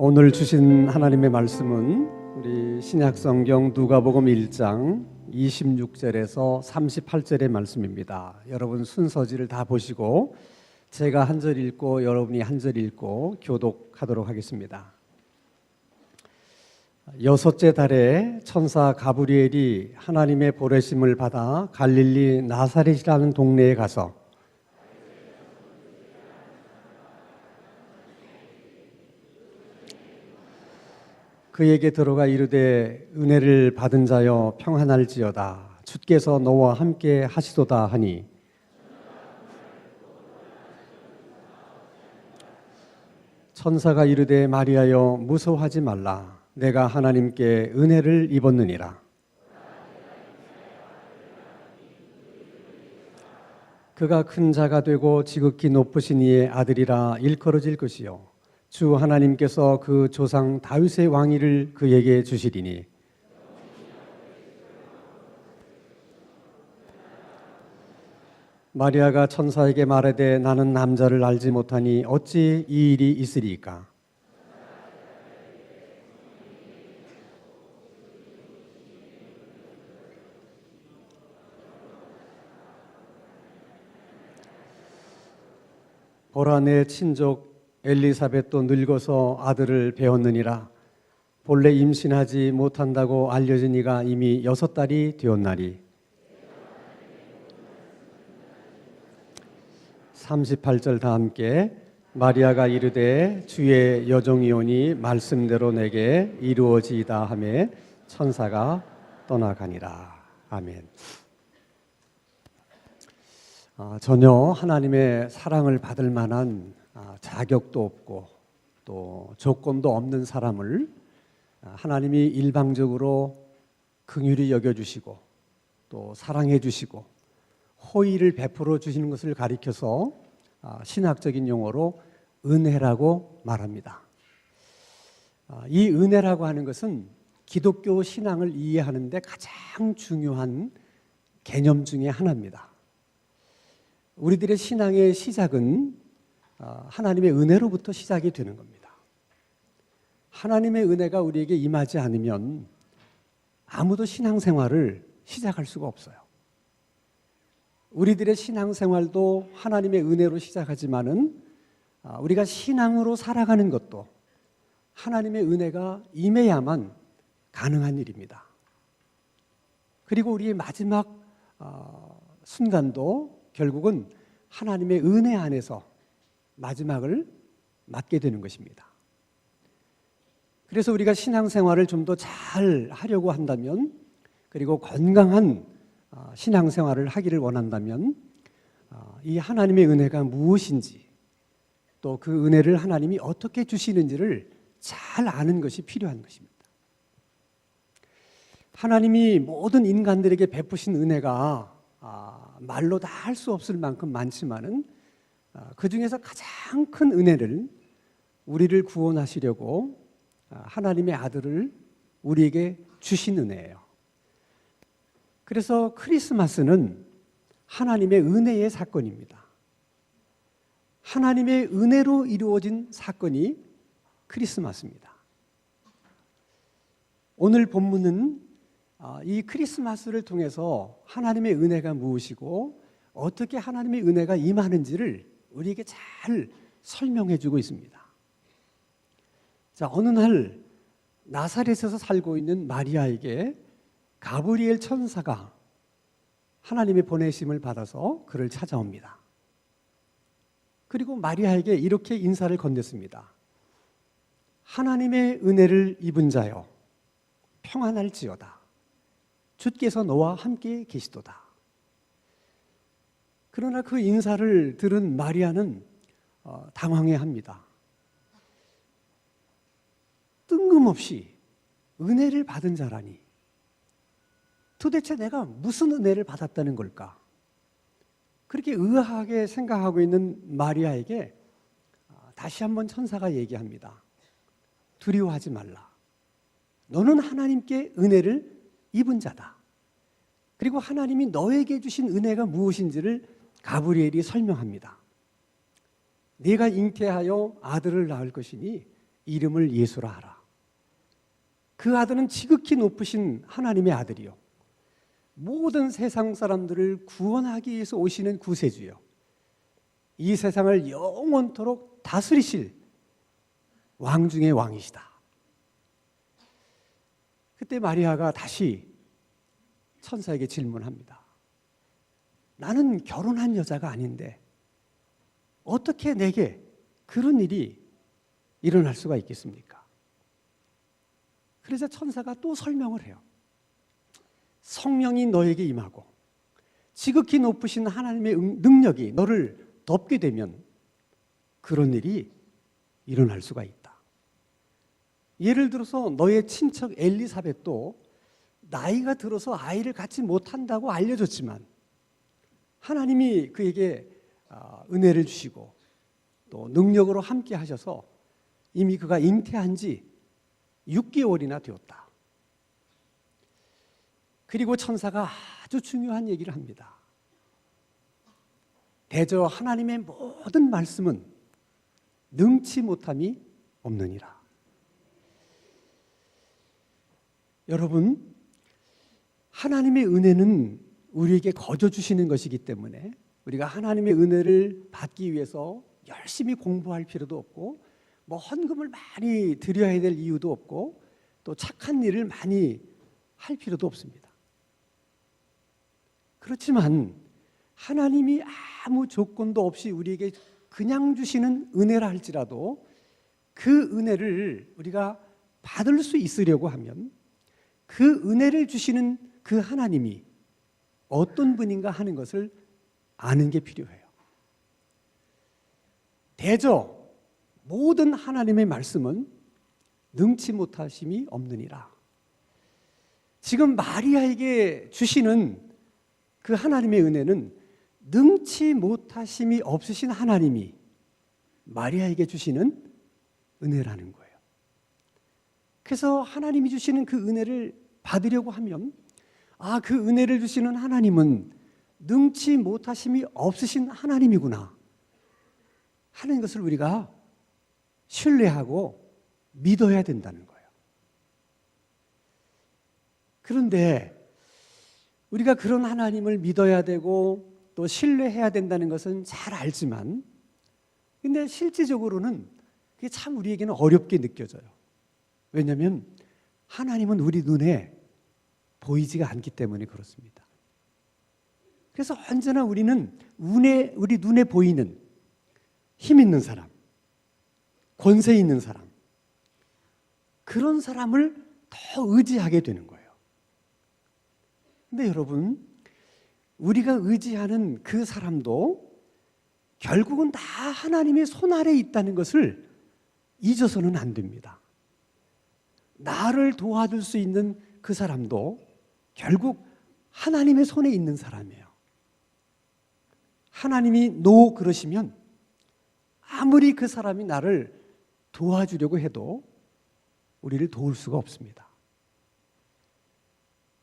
오늘 주신 하나님의 말씀은 우리 신약성경 누가복음 1장 26절에서 38절의 말씀입니다. 여러분 순서지를 다 보시고 제가 한 절 읽고 여러분이 한 절 읽고 교독하도록 하겠습니다. 여섯째 달에 천사 가브리엘이 하나님의 보내심을 받아 갈릴리 나사렛이라는 동네에 가서 그에게 들어가 이르되 은혜를 받은 자여 평안할지어다 주께서 너와 함께 하시도다 하니 천사가 이르되 마리아여 무서워하지 말라 내가 하나님께 은혜를 입었느니라. 그가 큰 자가 되고 지극히 높으신 이의 아들이라 일컬어질 것이요 주 하나님께서 그 조상 다윗의 왕위를 그에게 주시리니 마리아가 천사에게 말하되 나는 남자를 알지 못하니 어찌 이 일이 있으리이까. 보라 내 친족 엘리사벳도 늙어서 아들을 배었느니라. 본래 임신하지 못한다고 알려진 이가 이미 6달이 되었나니 38절 다 함께 마리아가 이르되 주의 여종이오니 말씀대로 내게 이루어지이다 하매 천사가 떠나가니라. 아멘. 전혀 하나님의 사랑을 받을 만한 자격도 없고 또 조건도 없는 사람을 하나님이 일방적으로 긍휼히 여겨주시고 또 사랑해 주시고 호의를 베풀어 주시는 것을 가리켜서 신학적인 용어로 은혜라고 말합니다. 이 은혜라고 하는 것은 기독교 신앙을 이해하는 데 가장 중요한 개념 중에 하나입니다. 우리들의 신앙의 시작은 하나님의 은혜로부터 시작이 되는 겁니다. 하나님의 은혜가 우리에게 임하지 않으면 아무도 신앙생활을 시작할 수가 없어요. 우리들의 신앙생활도 하나님의 은혜로 시작하지만은 우리가 신앙으로 살아가는 것도 하나님의 은혜가 임해야만 가능한 일입니다. 그리고 우리의 마지막 순간도 결국은 하나님의 은혜 안에서 마지막을 맞게 되는 것입니다. 그래서 우리가 신앙생활을 좀 더 잘 하려고 한다면 그리고 건강한 신앙생활을 하기를 원한다면 이 하나님의 은혜가 무엇인지 또 그 은혜를 하나님이 어떻게 주시는지를 잘 아는 것이 필요한 것입니다. 하나님이 모든 인간들에게 베푸신 은혜가 말로 다 할 수 없을 만큼 많지만은 그 중에서 가장 큰 은혜를 우리를 구원하시려고 하나님의 아들을 우리에게 주신 은혜예요. 그래서 크리스마스는 하나님의 은혜의 사건입니다. 하나님의 은혜로 이루어진 사건이 크리스마스입니다. 오늘 본문은 이 크리스마스를 통해서 하나님의 은혜가 무엇이고 어떻게 하나님의 은혜가 임하는지를 우리에게 잘 설명해 주고 있습니다. 자, 어느 날 나사렛에서 살고 있는 마리아에게 가브리엘 천사가 하나님의 보내심을 받아서 그를 찾아옵니다. 그리고 마리아에게 이렇게 인사를 건넸습니다. 하나님의 은혜를 입은 자여 평안할지어다 주께서 너와 함께 계시도다. 그러나 그 인사를 들은 마리아는 당황해합니다. 뜬금없이 은혜를 받은 자라니 도대체 내가 무슨 은혜를 받았다는 걸까? 그렇게 의아하게 생각하고 있는 마리아에게 다시 한번 천사가 얘기합니다. 두려워하지 말라. 너는 하나님께 은혜를 입은 자다. 그리고 하나님이 너에게 주신 은혜가 무엇인지를 가브리엘이 설명합니다. 네가 잉태하여 아들을 낳을 것이니 이름을 예수라 하라. 그 아들은 지극히 높으신 하나님의 아들이요, 모든 세상 사람들을 구원하기 위해서 오시는 구세주요, 이 세상을 영원토록 다스리실 왕 중의 왕이시다. 그때 마리아가 다시 천사에게 질문합니다. 나는 결혼한 여자가 아닌데 어떻게 내게 그런 일이 일어날 수가 있겠습니까? 그래서 천사가 또 설명을 해요. 성령이 너에게 임하고 지극히 높으신 하나님의 능력이 너를 덮게 되면 그런 일이 일어날 수가 있다. 예를 들어서 너의 친척 엘리사벳도 나이가 들어서 아이를 갖지 못한다고 알려졌지만 하나님이 그에게 은혜를 주시고 또 능력으로 함께 하셔서 이미 그가 잉태한 지 6개월이나 되었다. 그리고 천사가 아주 중요한 얘기를 합니다. 대저 하나님의 모든 말씀은 능치 못함이 없느니라. 여러분, 하나님의 은혜는 우리에게 거저 주시는 것이기 때문에 우리가 하나님의 은혜를 받기 위해서 열심히 공부할 필요도 없고 뭐 헌금을 많이 드려야 될 이유도 없고 또 착한 일을 많이 할 필요도 없습니다. 그렇지만 하나님이 아무 조건도 없이 우리에게 그냥 주시는 은혜라 할지라도 그 은혜를 우리가 받을 수 있으려고 하면 그 은혜를 주시는 그 하나님이 어떤 분인가 하는 것을 아는 게 필요해요. 대저 모든 하나님의 말씀은 능치 못하심이 없느니라. 지금 마리아에게 주시는 그 하나님의 은혜는 능치 못하심이 없으신 하나님이 마리아에게 주시는 은혜라는 거예요. 그래서 하나님이 주시는 그 은혜를 받으려고 하면 그 은혜를 주시는 하나님은 능치 못하심이 없으신 하나님이구나 하는 것을 우리가 신뢰하고 믿어야 된다는 거예요. 그런데 우리가 그런 하나님을 믿어야 되고 또 신뢰해야 된다는 것은 잘 알지만 근데 실질적으로는 그게 참 우리에게는 어렵게 느껴져요. 왜냐하면 하나님은 우리 눈에 보이지가 않기 때문에 그렇습니다. 그래서 언제나 우리는 우리 눈에 보이는 힘 있는 사람, 권세 있는 사람, 그런 사람을 더 의지하게 되는 거예요. 근데 여러분, 우리가 의지하는 그 사람도 결국은 다 하나님의 손 아래에 있다는 것을 잊어서는 안 됩니다. 나를 도와줄 수 있는 그 사람도 결국 하나님의 손에 있는 사람이에요. 하나님이 노 그러시면 아무리 그 사람이 나를 도와주려고 해도 우리를 도울 수가 없습니다.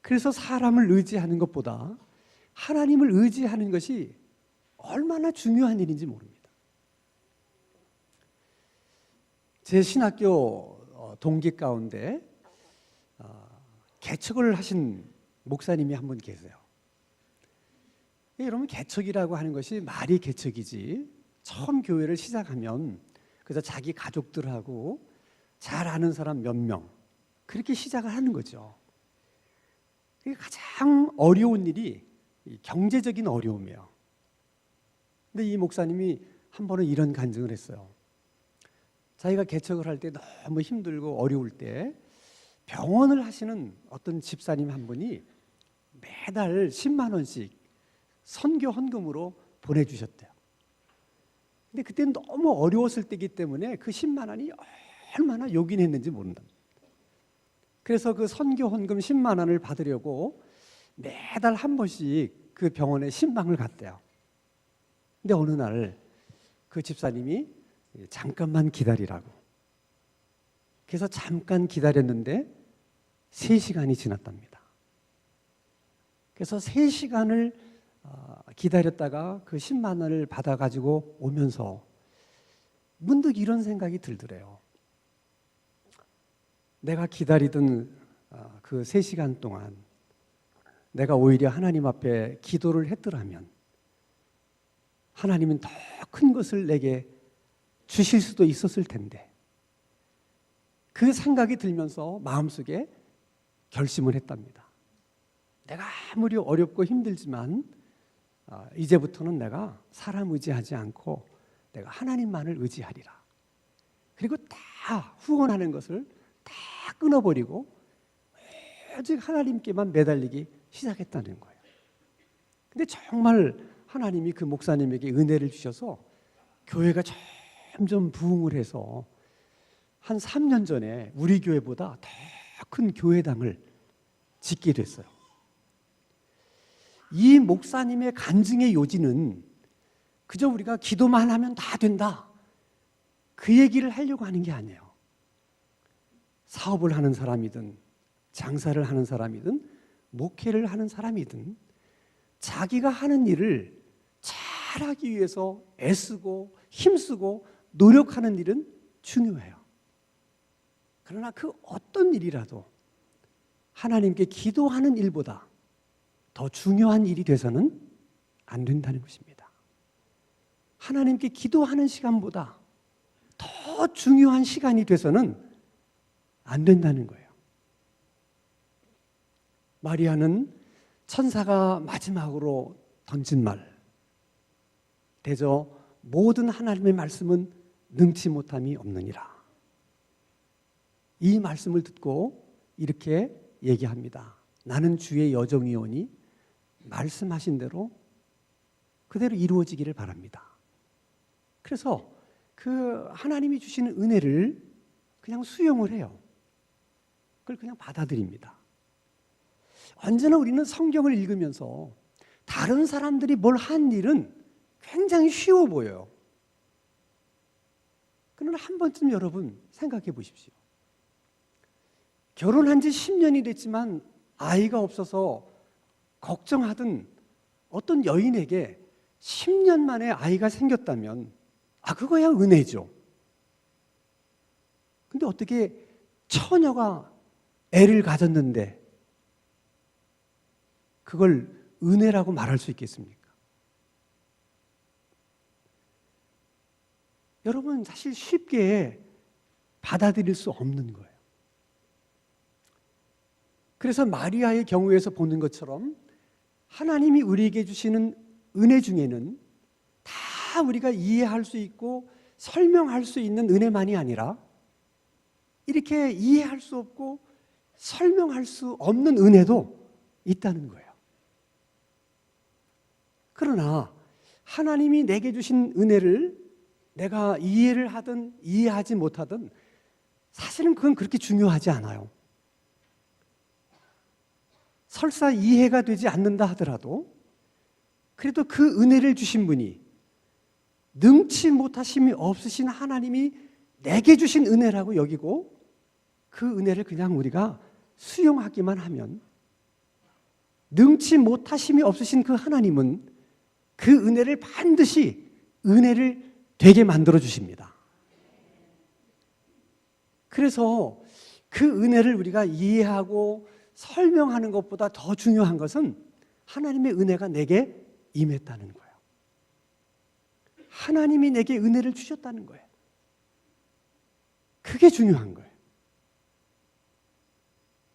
그래서 사람을 의지하는 것보다 하나님을 의지하는 것이 얼마나 중요한 일인지 모릅니다. 제 신학교 동기 가운데 개척을 하신 목사님이 한 분 계세요. 여러분, 개척이라고 하는 것이 말이 개척이지 처음 교회를 시작하면 그래서 자기 가족들하고 잘 아는 사람 몇 명 그렇게 시작을 하는 거죠. 가장 어려운 일이 경제적인 어려움이에요. 근데 이 목사님이 한 번은 이런 간증을 했어요. 자기가 개척을 할 때 너무 힘들고 어려울 때 병원을 하시는 어떤 집사님 한 분이 매달 10만 원씩 선교 헌금으로 보내주셨대요. 근데 그때는 너무 어려웠을 때이기 때문에 그 10만 원이 얼마나 요긴했는지 모른다. 그래서 그 선교 헌금 10만 원을 받으려고 매달 한 번씩 그 병원에 신방을 갔대요. 근데 어느 날 그 집사님이 잠깐만 기다리라고. 그래서 잠깐 기다렸는데 3시간이 지났답니다. 그래서 3시간을 기다렸다가 그 10만 원을 받아가지고 오면서 문득 이런 생각이 들더래요. 내가 기다리던 그 3시간 동안 내가 오히려 하나님 앞에 기도를 했더라면 하나님은 더 큰 것을 내게 주실 수도 있었을 텐데, 그 생각이 들면서 마음속에 결심을 했답니다. 내가 아무리 어렵고 힘들지만 이제부터는 내가 사람 의지하지 않고 내가 하나님만을 의지하리라. 그리고 다 후원하는 것을 다 끊어버리고 오직 하나님께만 매달리기 시작했다는 거예요. 근데 정말 하나님이 그 목사님에게 은혜를 주셔서 교회가 점점 부흥을 해서 한 3년 전에 우리 교회보다 더 큰 교회당을 짓게 됐어요. 이 목사님의 간증의 요지는 그저 우리가 기도만 하면 다 된다, 그 얘기를 하려고 하는 게 아니에요. 사업을 하는 사람이든 장사를 하는 사람이든 목회를 하는 사람이든 자기가 하는 일을 잘하기 위해서 애쓰고 힘쓰고 노력하는 일은 중요해요. 그러나 그 어떤 일이라도 하나님께 기도하는 일보다 더 중요한 일이 돼서는 안 된다는 것입니다. 하나님께 기도하는 시간보다 더 중요한 시간이 돼서는 안 된다는 거예요. 마리아는 천사가 마지막으로 던진 말, 대저 모든 하나님의 말씀은 능치 못함이 없느니라. 이 말씀을 듣고 이렇게 얘기합니다. 나는 주의 여종이오니 말씀하신 대로 그대로 이루어지기를 바랍니다. 그래서 그 하나님이 주시는 은혜를 그냥 수용을 해요. 그걸 그냥 받아들입니다. 언제나 우리는 성경을 읽으면서 다른 사람들이 뭘 한 일은 굉장히 쉬워 보여요. 그러나 한 번쯤 여러분 생각해 보십시오. 결혼한 지 10년이 됐지만 아이가 없어서 걱정하던 어떤 여인에게 10년 만에 아이가 생겼다면 그거야 은혜죠. 근데 어떻게 처녀가 애를 가졌는데 그걸 은혜라고 말할 수 있겠습니까? 여러분, 사실 쉽게 받아들일 수 없는 거예요. 그래서 마리아의 경우에서 보는 것처럼 하나님이 우리에게 주시는 은혜 중에는 다 우리가 이해할 수 있고 설명할 수 있는 은혜만이 아니라 이렇게 이해할 수 없고 설명할 수 없는 은혜도 있다는 거예요. 그러나 하나님이 내게 주신 은혜를 내가 이해를 하든 이해하지 못하든 사실은 그건 그렇게 중요하지 않아요. 설사 이해가 되지 않는다 하더라도 그래도 그 은혜를 주신 분이 능치 못하심이 없으신 하나님이 내게 주신 은혜라고 여기고 그 은혜를 그냥 우리가 수용하기만 하면 능치 못하심이 없으신 그 하나님은 그 은혜를 반드시 은혜를 되게 만들어 주십니다. 그래서 그 은혜를 우리가 이해하고 설명하는 것보다 더 중요한 것은 하나님의 은혜가 내게 임했다는 거예요. 하나님이 내게 은혜를 주셨다는 거예요. 그게 중요한 거예요.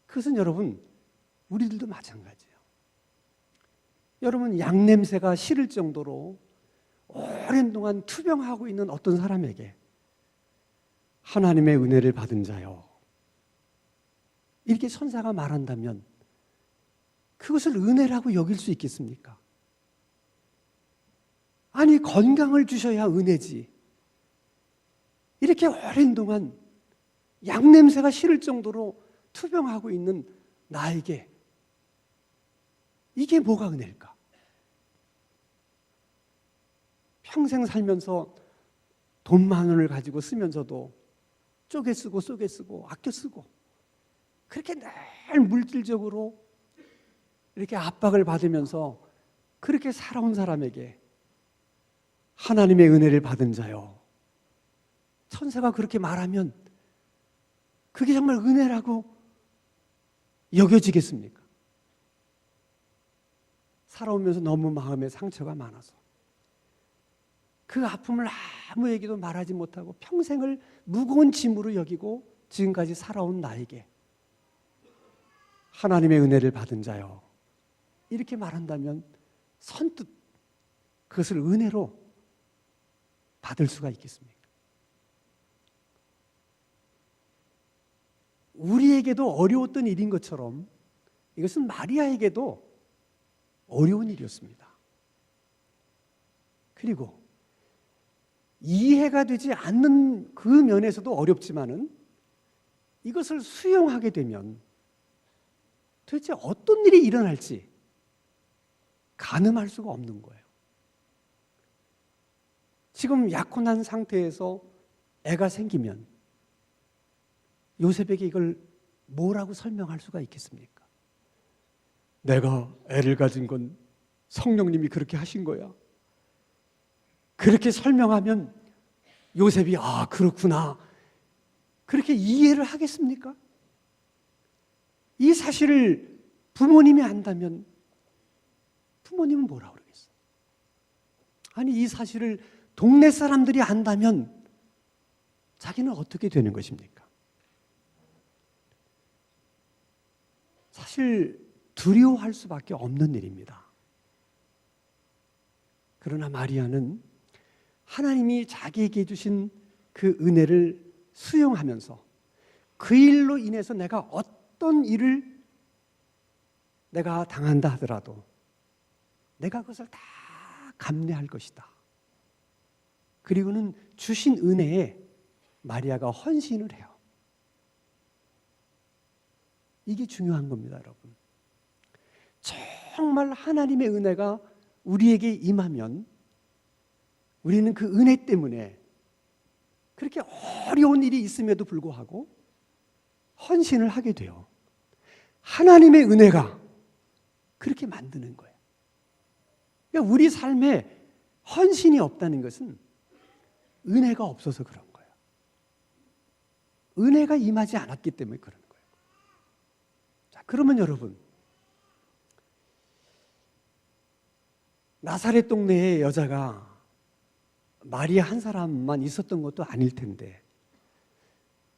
그것은 여러분, 우리들도 마찬가지예요. 여러분, 양 냄새가 싫을 정도로 오랜 동안 투병하고 있는 어떤 사람에게 하나님의 은혜를 받은 자요, 이렇게 천사가 말한다면 그것을 은혜라고 여길 수 있겠습니까? 아니, 건강을 주셔야 은혜지. 이렇게 오랜 동안 양 냄새가 싫을 정도로 투병하고 있는 나에게 이게 뭐가 은혜일까? 평생 살면서 돈 10,000원을 가지고 쓰면서도 쪼개 쓰고 쪼개 쓰고 아껴 쓰고 그렇게 늘 물질적으로 이렇게 압박을 받으면서 그렇게 살아온 사람에게 하나님의 은혜를 받은 자요, 천사가 그렇게 말하면 그게 정말 은혜라고 여겨지겠습니까? 살아오면서 너무 마음에 상처가 많아서 그 아픔을 아무에게도 말하지 못하고 평생을 무거운 짐으로 여기고 지금까지 살아온 나에게 하나님의 은혜를 받은 자요, 이렇게 말한다면 선뜻 그것을 은혜로 받을 수가 있겠습니까? 우리에게도 어려웠던 일인 것처럼 이것은 마리아에게도 어려운 일이었습니다. 그리고 이해가 되지 않는 그 면에서도 어렵지만은 이것을 수용하게 되면 도대체 어떤 일이 일어날지 가늠할 수가 없는 거예요. 지금 약혼한 상태에서 애가 생기면 요셉에게 이걸 뭐라고 설명할 수가 있겠습니까? 내가 애를 가진 건 성령님이 그렇게 하신 거야. 그렇게 설명하면 요셉이 아, 그렇구나, 그렇게 이해를 하겠습니까? 이 사실을 부모님이 안다면 부모님은 뭐라 그러겠어요? 아니, 이 사실을 동네 사람들이 안다면 자기는 어떻게 되는 것입니까? 사실 두려워할 수밖에 없는 일입니다. 그러나 마리아는 하나님이 자기에게 주신 그 은혜를 수용하면서 그 일로 인해서 내가 어떤 일을 내가 당한다 하더라도 내가 그것을 다 감내할 것이다. 그리고는 주신 은혜에 마리아가 헌신을 해요. 이게 중요한 겁니다, 여러분. 정말 하나님의 은혜가 우리에게 임하면 우리는 그 은혜 때문에 그렇게 어려운 일이 있음에도 불구하고 헌신을 하게 돼요. 하나님의 은혜가 그렇게 만드는 거예요. 그러니까 우리 삶에 헌신이 없다는 것은 은혜가 없어서 그런 거예요. 은혜가 임하지 않았기 때문에 그런 거예요. 자, 그러면 여러분, 나사렛 동네에 여자가 마리아 한 사람만 있었던 것도 아닐 텐데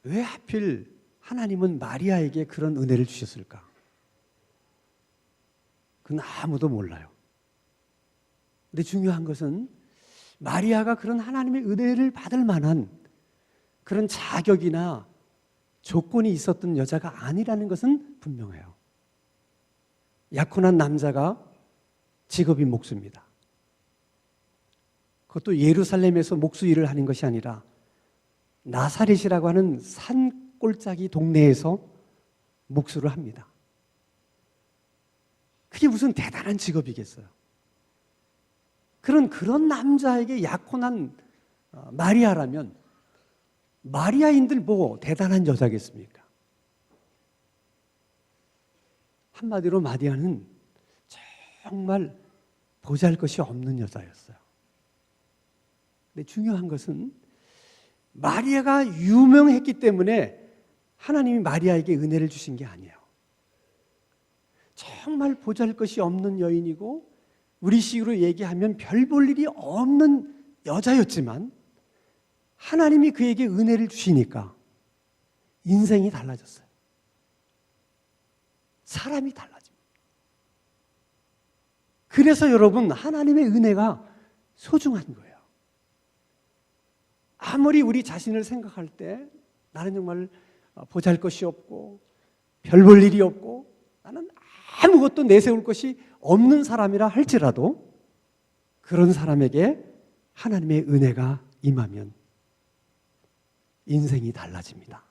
왜 하필 하나님은 마리아에게 그런 은혜를 주셨을까? 그건 아무도 몰라요. 근데 중요한 것은 마리아가 그런 하나님의 은혜를 받을 만한 그런 자격이나 조건이 있었던 여자가 아니라는 것은 분명해요. 약혼한 남자가 직업이 목수입니다. 그것도 예루살렘에서 목수 일을 하는 것이 아니라 나사렛이라고 하는 산골짜기 동네에서 목수를 합니다. 그게 무슨 대단한 직업이겠어요. 그런 남자에게 약혼한 마리아라면 마리아인들 뭐 대단한 여자겠습니까? 한마디로 마리아는 정말 보잘것이 없는 여자였어요. 근데 중요한 것은 마리아가 유명했기 때문에 하나님이 마리아에게 은혜를 주신 게 아니에요. 정말 보잘것이 없는 여인이고 우리식으로 얘기하면 별 볼 일이 없는 여자였지만 하나님이 그에게 은혜를 주시니까 인생이 달라졌어요. 사람이 달라집니다. 그래서 여러분, 하나님의 은혜가 소중한 거예요. 아무리 우리 자신을 생각할 때 나는 정말 보잘것이 없고 별 볼 일이 없고 나는 아무것도 내세울 것이 없는 사람이라 할지라도 그런 사람에게 하나님의 은혜가 임하면 인생이 달라집니다.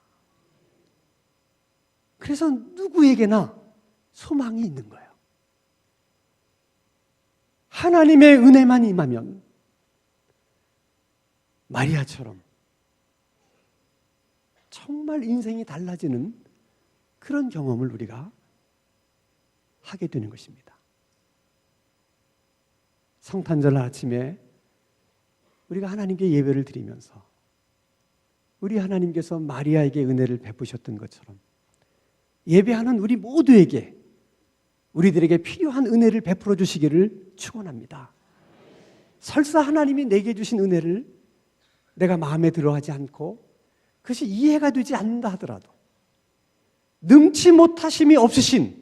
그래서 누구에게나 소망이 있는 거예요. 하나님의 은혜만 임하면 마리아처럼 정말 인생이 달라지는 그런 경험을 우리가 하게 되는 것입니다. 성탄절 아침에 우리가 하나님께 예배를 드리면서 우리 하나님께서 마리아에게 은혜를 베푸셨던 것처럼 예배하는 우리 모두에게 우리들에게 필요한 은혜를 베풀어 주시기를 축원합니다. 설사 하나님이 내게 주신 은혜를 내가 마음에 들어하지 않고 그것이 이해가 되지 않는다 하더라도 능치 못하심이 없으신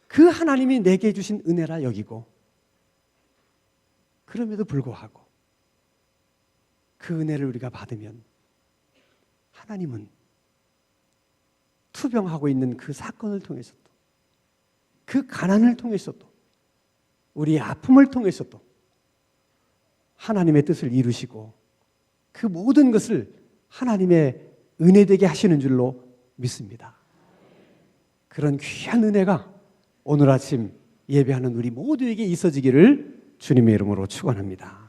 그 하나님이 내게 주신 은혜라 여기고 그럼에도 불구하고 그 은혜를 우리가 받으면 하나님은 투병하고 있는 그 사건을 통해서도 그 가난을 통해서도 우리의 아픔을 통해서도 하나님의 뜻을 이루시고 그 모든 것을 하나님의 은혜되게 하시는 줄로 믿습니다. 그런 귀한 은혜가 오늘 아침 예배하는 우리 모두에게 있어지기를 주님의 이름으로 축원합니다.